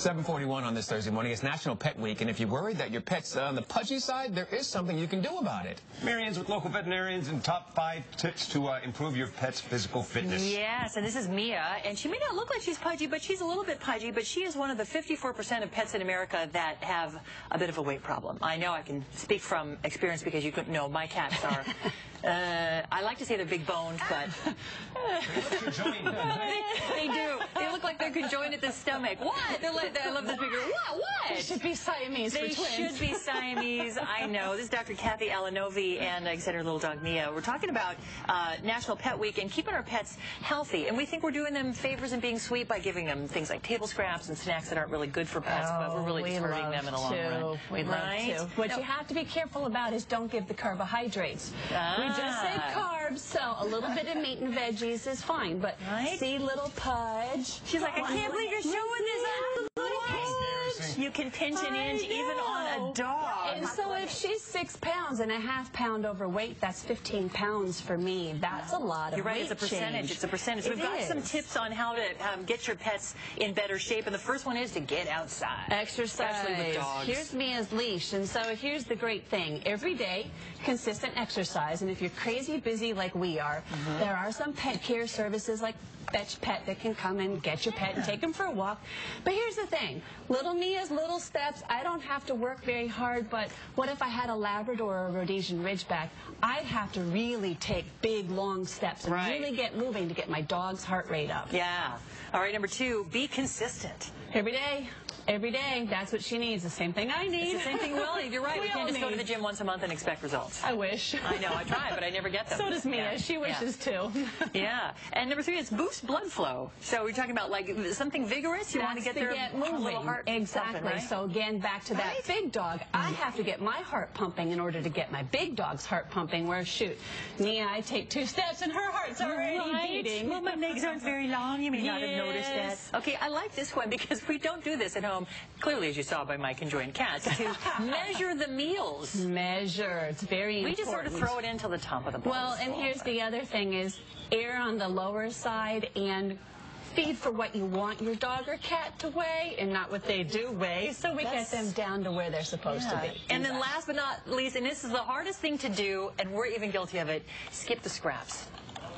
7:41 on this Thursday morning. It's National Pet Week, and if you're worried that your pet's on the pudgy side, there is something you can do about it. Marianne's with local veterinarians and top 5 tips to improve your pet's physical fitness. Yes, and this is Mia, and she may not look like she's pudgy, but she's a little bit pudgy, but she is one of the 54% of pets in America that have a bit of a weight problem. I know I can speak from experience because you couldn't know my cats are. I like to say they're big boned, but they do. They look like they're conjoined at the stomach. What? They're like, I love this bigger. What? They should be Siamese for twins. They should be Siamese. I know. This is Dr. Cathy and like I said, her little dog Mia. We're talking about National Pet Week and keeping our pets healthy. And we think we're doing them favors and being sweet by giving them things like table scraps and snacks that aren't really good for pets, but we're really just hurting them in the long run. We love to. What you have to be careful about is don't give the carbohydrates. We just said carbs, so a little bit of meat and veggies is fine, but see little Pudge. She's like, I can't believe you're showing this. You can pinch an inch even on a dog. And so if she's 6 pounds and a ½ pound overweight, that's 15 pounds for me. That's a lot of You're right, weight it's a percentage. change. It's a percentage. We've got some tips on how to get your pets in better shape, and the first one is to get outside. Exercise. Especially with dogs. Here's Mia's leash, and so here's the great thing. Every day, consistent exercise, and if you're crazy busy like we are, there are some pet care services like Fetch Pet that can come and get your pet and take them for a walk. But here's the thing. Little Mia's little steps, I don't have to work very hard, but what if I had a Labrador or a Rhodesian Ridgeback? I'd have to really take big, long steps and really get moving to get my dog's heart rate up. Yeah. All right, number 2, be consistent. Every day. Every day, that's what she needs. The same thing I need. It's the same thing we all need. You're right. We can't just go to the gym once a month and expect results. I wish. I know. I try, but I never get them. So does Mia. Yeah. She wishes too. Yeah. And number 3 is boost blood flow. So we're talking about like something vigorous. You want to get their little heart exactly. Pumping, right? So again, back to that big dog. I have to get my heart pumping in order to get my big dog's heart pumping. Where shoot, Mia, I take 2 steps and her heart's already beating. Well, my legs aren't very long. You may not have noticed that. Okay, I like this one because we don't do this at home. Clearly, as you saw by my conjoined cats, to measure the meals. Measure. It's very important. We just sort of throw it into the top of the bowl. Well, and here's the other thing is err on the lower side and feed for what you want your dog or cat to weigh and not what they do weigh, so we get them down to where they're supposed to be. And then last but not least, and this is the hardest thing to do, and we're even guilty of it, skip the scraps.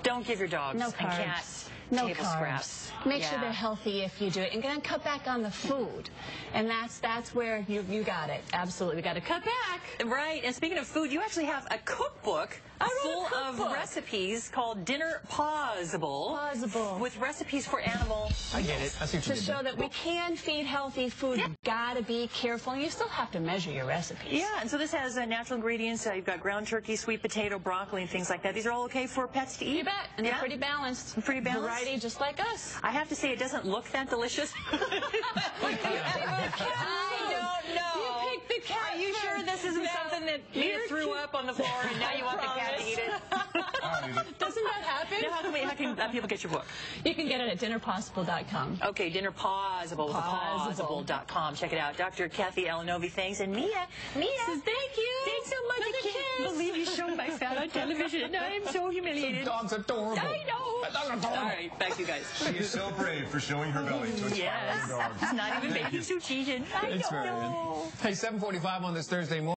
Don't give your dogs and cats table scraps. Make sure they're healthy if you do it, and then cut back on the food. And that's where you got it. Absolutely, we got to cut back. Right. And speaking of food, you actually have a cookbook full of recipes called Dinner Pausable. With recipes for animal. I get it. I see what you did. To show that we can feed healthy food, you got to be careful. You still have to measure your recipes. Yeah, and so this has natural ingredients. You've got ground turkey, sweet potato, broccoli, and things like that. These are all okay for pets to eat? You bet. And they're pretty balanced. Pretty balanced. Variety just like us. I have to say, it doesn't look that delicious. I don't know. You picked the cat. Are you sure this isn't something that Mia threw up on the floor and now you want the cat to eat it? Doesn't that happen? Now, how can people get your book? You can get it at dinnerpausable.com. Okay, Dinner Pausable with pausable.com. Check it out. Dr. Cathy, thanks. And Mia says thank you. Thanks so much. I can't believe you showed my fat on television. I'm so humiliated. The dog's adorable. I know. All right, back to you guys. She is so brave for showing her belly to inspire other dogs. It's not even baby, so cheating. I don't know. Hey, 7:45 on this Thursday morning.